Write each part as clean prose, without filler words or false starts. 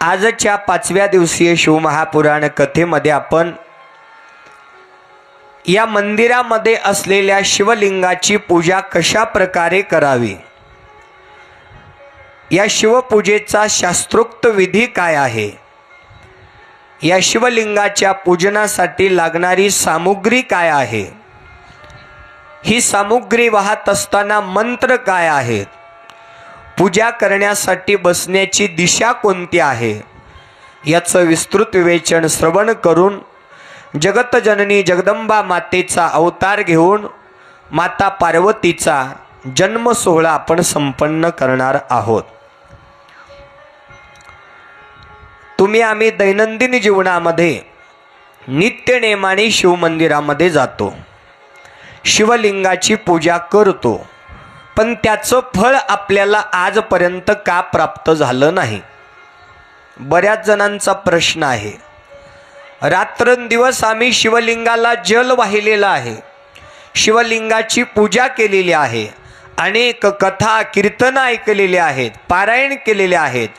आजच्या 5व्या दिवसीय शिवमहापुराण कथेमध्ये आपण या मंदिरामध्ये असलेल्या शिवलिंगाची पूजा कशा प्रकारे करावी, या शिवपूजेचा शास्त्रोक्त विधी काय आहे, या शिवलिंगाच्या पूजनासाठी लागणारी सामुग्री काय आहे, ही सामुग्री वाहत असताना मंत्र काय आहेत, पूजा करण्यासाठी बसण्याची दिशा कोणती आहे, याचं विस्तृत विवेचन श्रवण करून जगतजननी जगदंबा मातेचा अवतार घेऊन माता पार्वतीचा जन्म सोहळा आपण संपन्न करणार आहोत। तुम्ही आम्ही दैनंदिन जीवनामध्ये नित्यनेमाने शिवमंदिरामध्ये जातो, शिवलिंगाची पूजा करतो, पण त्याचं फळ आपल्याला आजपर्यंत का प्राप्त झालं नाही? बऱ्याच जणांचा प्रश्न आहे। रात्रंदिवस आम्ही शिवलिंगाला जल वाहिलेला आहे, शिवलिंगाची पूजा केलेली आहे, अनेक कथा कीर्तन ऐकलेले आहेत, पारायण केलेले आहेत,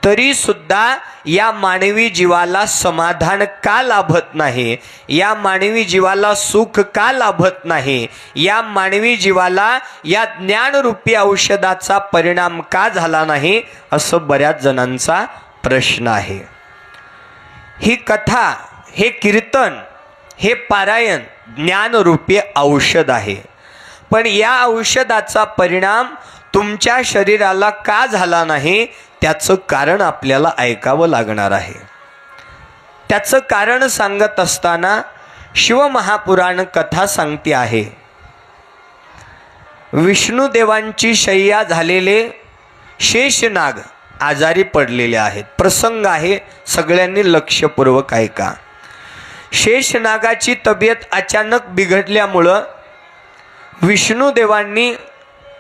तरी सुद्धा या मानवी जीवाला समाधान का लाभत नाही, या मानवी जीवाला सुख का लाभत नाही, या मानवी जीवाला या ज्ञानरूपी औषधाचा परिणाम का झाला नाही, असं बऱ्याच जणांचा प्रश्न आहे। ही कथा, हे कीर्तन, हे पारायण ज्ञानरूपी औषध आहे, पण या औषधाचा परिणाम तुमच्या शरीराला का झाला नाही, त्याचं कारण आपल्याला ऐकावं लागणार आहे। त्याचं कारण सांगत असताना शिवमहापुराण कथा सांगते आहे, विष्णुदेवांची शय्या झालेले शेषनाग आजारी पडलेले आहेत। प्रसंग आहे, सगळ्यांनी लक्षपूर्वक ऐका। शेषनागाची तब्येत अचानक बिघडल्यामुळं विष्णुदेवांनी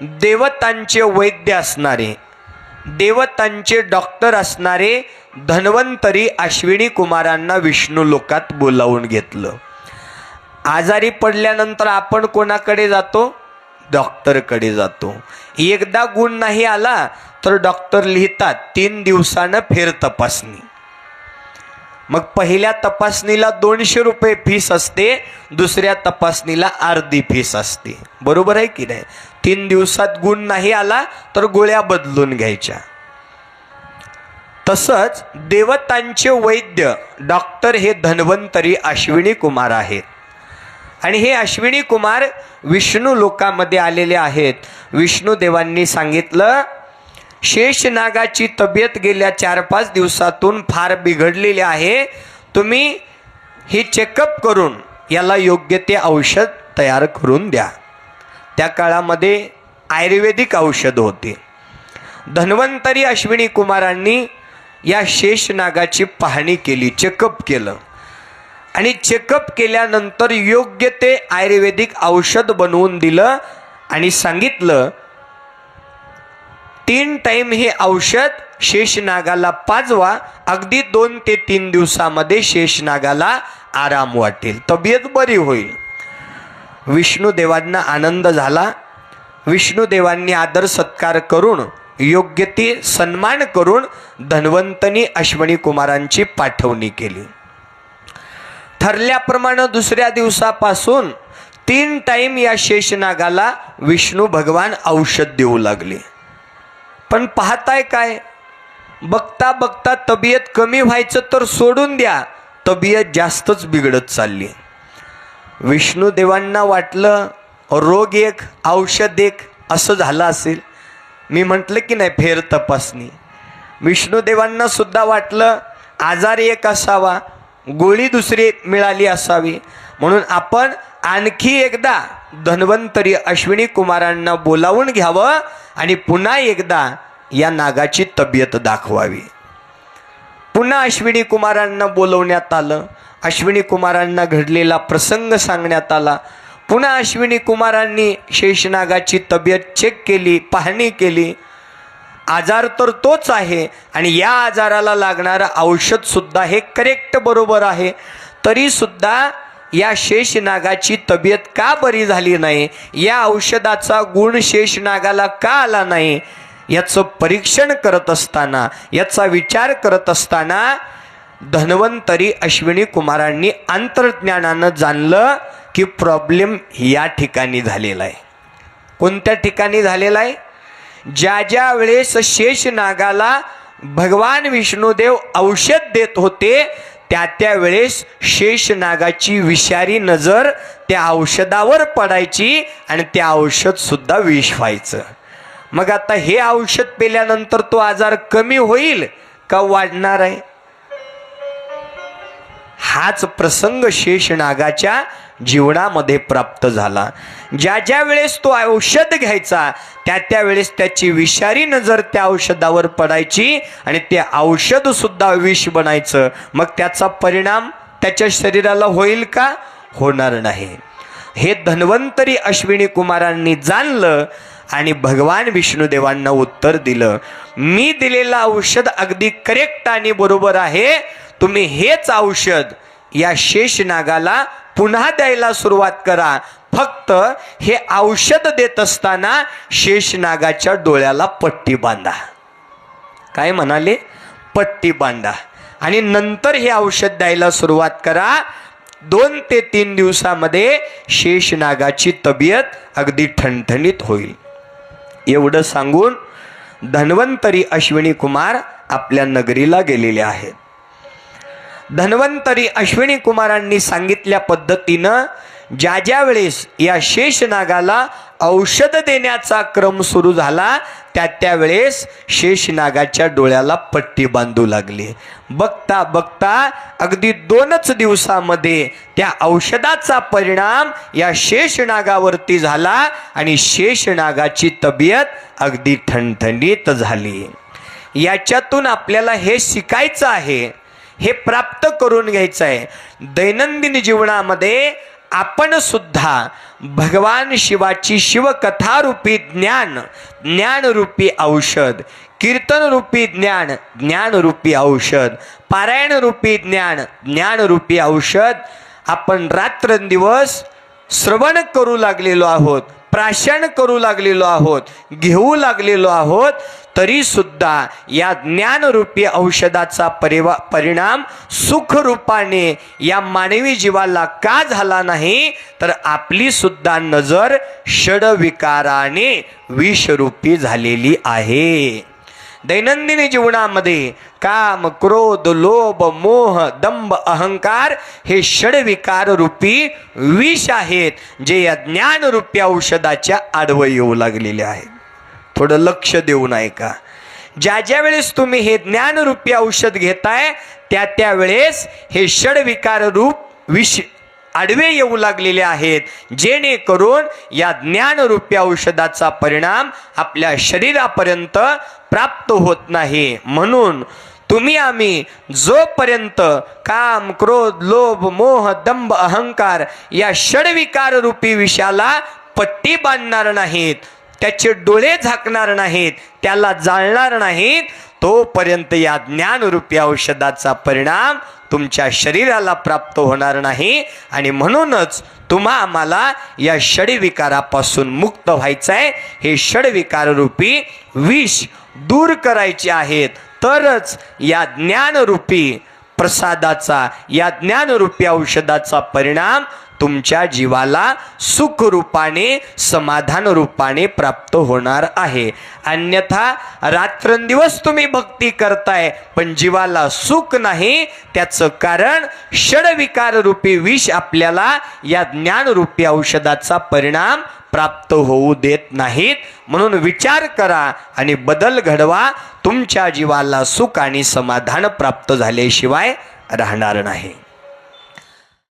देवतांचे वैद्य असणारे, देवतांचे डॉक्टर असणारे धन्वंतरी अश्विनी कुमारांना विष्णू लोकात बोलावून घेतलं। आजारी पडल्यानंतर आपण कोणाकडे जातो? डॉक्टरकडे जातो। एकदा गुण नाही आला तर डॉक्टर लिहितात 3 दिवसानं फेर तपासणी। मग पहिल्या तपासणीला 200 रुपये फीस असते, दुसऱ्या तपासणीला अर्धी फीस असते, बरोबर आहे की नाही? 3 दिवसात गुण नाही आला तर गोळ्या बदलून घ्यायच्या। तसंच देवतांचे वैद्य डॉक्टर हे धन्वंतरी अश्विनी कुमार आहेत, आणि हे अश्विनी कुमार विष्णू लोकामध्ये आलेले आहेत। विष्णुदेवांनी सांगितलं, शेषनागाची तब्येत गेल्या 4-5 दिवसातून फार बिघडलेली आहे, तुम्ही हे चेकअप करून याला योग्य ते औषध तयार करून द्या। त्या काळामध्ये आयुर्वेदिक औषध होते। धन्वंतरी अश्विनी कुमारांनी या शेषनागाची पाहणी केली, चेकअप केलं, आणि चेकअप केल्यानंतर योग्य ते आयुर्वेदिक औषध बनवून दिलं आणि सांगितलं 3 टाइम हे औषध शेषनागाला पाजवा, अगदी 2 ते 3 दिवसामध्ये शेषनागाला आराम वाटेल, तब्येत बरी होईल। विष्णुदेवांना आनंद झाला। विष्णुदेवांनी आदर सत्कार करून योग्य ते सन्मान करून धन्वंतरी अश्विनी कुमारांची पाठवणी केली। ठरल्याप्रमाणे दुसऱ्या दिवसापासून 3 टाइम या शेषनागाला विष्णू भगवान औषध देऊ लागले। पण पाहताय काय, बघता बघता तब्येत कमी व्हायचं तर सोडून द्या, तब्येत जास्तच बिघडत चालली। विष्णुदेवांना वाटलं रोग एक औषध एक असं झालं असेल। मी म्हटलं की नाही फेर तपासणी। विष्णुदेवांना सुद्धा वाटलं आजार एक असावा, गोळी दुसरी मिळाली असावी, म्हणून आपण आणखी एकदा धन्वंतरी अश्विनी कुमारांना बोलावून घ्यावं आणि पुन्हा एकदा या नागाची तब्येत दाखवावी। पुन्हा अश्विनी कुमारांना बोलवण्यात आलं, अश्विनी कुमारांना घडलेला प्रसंग सांगण्यात आला। पुन्हा अश्विनी कुमारांनी शेषनागाची तब्येत चेक केली, पाहणी केली। आजार तर तोच आहे आणि या आजाराला लागणारं औषध सुद्धा हे करेक्ट बरोबर आहे, तरी सुद्धा या शेषनागाची तब्येत का बरी झाली नाही, या औषधाचा गुण शेषनागाला का आला नाही, याचं परीक्षण करत असताना, याचा विचार करत असताना धन्वंतरी अश्विनी कुमारांनी अंतर्ज्ञानानं जाणलं की प्रॉब्लेम या ठिकाणी झालेला आहे. कोणत्या ठिकाणी झालेला आहे? ज्या ज्या वेळेस शेषनागाला भगवान विष्णुदेव औषध देत होते त्या वेळेस शेषनागाची विषारी नजर त्या औषधावर पडायची आणि ते औषध सुद्धा विष व्हायचं. मग आता हे औषध पेल्यानंतर तो आजार कमी होईल का वाढणार आहे? हाच प्रसंग शेषनागाच्या जीवनामध्ये प्राप्त झाला. ज्या ज्या वेळेस तो औषध घ्यायचा त्या वेळेस त्याची विषारी नजर त्या औषधावर पडायची आणि ते औषध सुद्धा विष बनायचं. मग त्याचा परिणाम त्याच्या शरीराला होईल का? होणार नाही. हे धन्वंतरी अश्विनी कुमारांनी जाणलं आणि भगवान विष्णुदेवांना उत्तर दिलं, मी दिलेलं औषध अगदी करेक्ट आणि बरोबर आहे. तुम्ही हेच औषध या शेषनागाला पुन्हा द्यायला सुरुवात करा. फक्त हे औषध देत असताना शेषनागाच्या डोळ्याला पट्टी बांधा. काय म्हणाले? पट्टी बांधा आणि नंतर हे औषध द्यायला सुरुवात करा. 2 ते 3 दिवसामध्ये शेषनागाची तब्येत अगदी ठणठणीत होईल. एवढं सांगून धन्वंतरी अश्विनी कुमार आपल्या नगरीला गेलेले आहेत. धन्वंतरी अश्विनी कुमारांनी सांगितल्या पद्धतीनं ज्या ज्या वेळेस या शेषनागाला औषध देण्याचा क्रम सुरू झाला त्या वेळेस शेषनागाच्या डोळ्याला पट्टी बांधू लागली. बघता बघता अगदी 2च दिवसामध्ये त्या औषधाचा परिणाम या शेषनागावरती झाला आणि शेषनागाची तब्येत अगदी ठणठणीत झाली. याच्यातून आपल्याला हे शिकायचं आहे, हे प्राप्त करून घ्यायचं आहे. दैनंदिन जीवनामध्ये आपण सुद्धा भगवान शिवाची शिवकथा रूपी ज्ञान, ज्ञान रूपी औषध, कीर्तन रूपी ज्ञान, ज्ञान रूपी औषध, पारायण रूपी ज्ञान, ज्ञान रूपी औषध आपण रात्रंदिवस श्रवण करू लागलेलो आहोत, प्राशन करू लागलेलो आहोत, घेऊ लागलेलो आहोत. तरी सुद्धा या ज्ञानरूपी औषधाचा परिणाम सुखरूपाने या मानवी जीवाला का झाला नाही? तर आपली सुद्धा नजर षडविकाराने विषरूपी झालेली आहे. दैनंदिन जीवनामध्ये काम, क्रोध, लोभ, मोह, दंभ, अहंकार हे षडविकार रूपी विष आहेत, जे या ज्ञानरूपी औषधाच्या आडवं येऊ लागलेले आहेत. थोडं लक्ष देऊन ऐका. ज्या ज्या वेळेस तुम्ही हे ज्ञानरूपी औषध घेताय त्या वेळेस हे षडविकार रूप विष आडवे येऊ लागलेले आहेत, जेणेकरून या ज्ञानरूपी औषधाचा परिणाम आपल्या शरीरापर्यंत प्राप्त होत नाही. म्हणून तुम्ही आम्ही जोपर्यंत काम, क्रोध, लोभ, मोह, दंभ, अहंकार या षडविकार रूपी विषाला पट्टी बांधणार नाहीत, त्याचे डोळे झाकणार नाहीत, त्याला जाळणार नाहीत, तोपर्यंत या ज्ञानरूपी औषधाचा परिणाम तुमच्या शरीराला प्राप्त होणार नाही. आणि म्हणूनच आम्हाला या षडविकारापासून मुक्त व्हायचं आहे. हे षडविकार रूपी विष दूर करायचे आहेत, तरच या ज्ञानरूपी प्रसादाचा, या ज्ञानरूपी औषधाचा परिणाम तुमच्या जीवाला सुख रूपाने, समाधान रूपाने प्राप्त होणार आहे. अन्यथा रात्रंदिवस तुम्ही भक्ती करताय पण जीवाला सुख नाही. त्याचं कारण षडविकार रूपी विष आपल्याला या ज्ञानरूपी औषधाचा परिणाम प्राप्त होऊ देत नाहीत. म्हणून विचार करा आणि बदल घडवा. तुमच्या जीवाला सुख आणि समाधान प्राप्त झाल्याशिवाय राहणार नाही.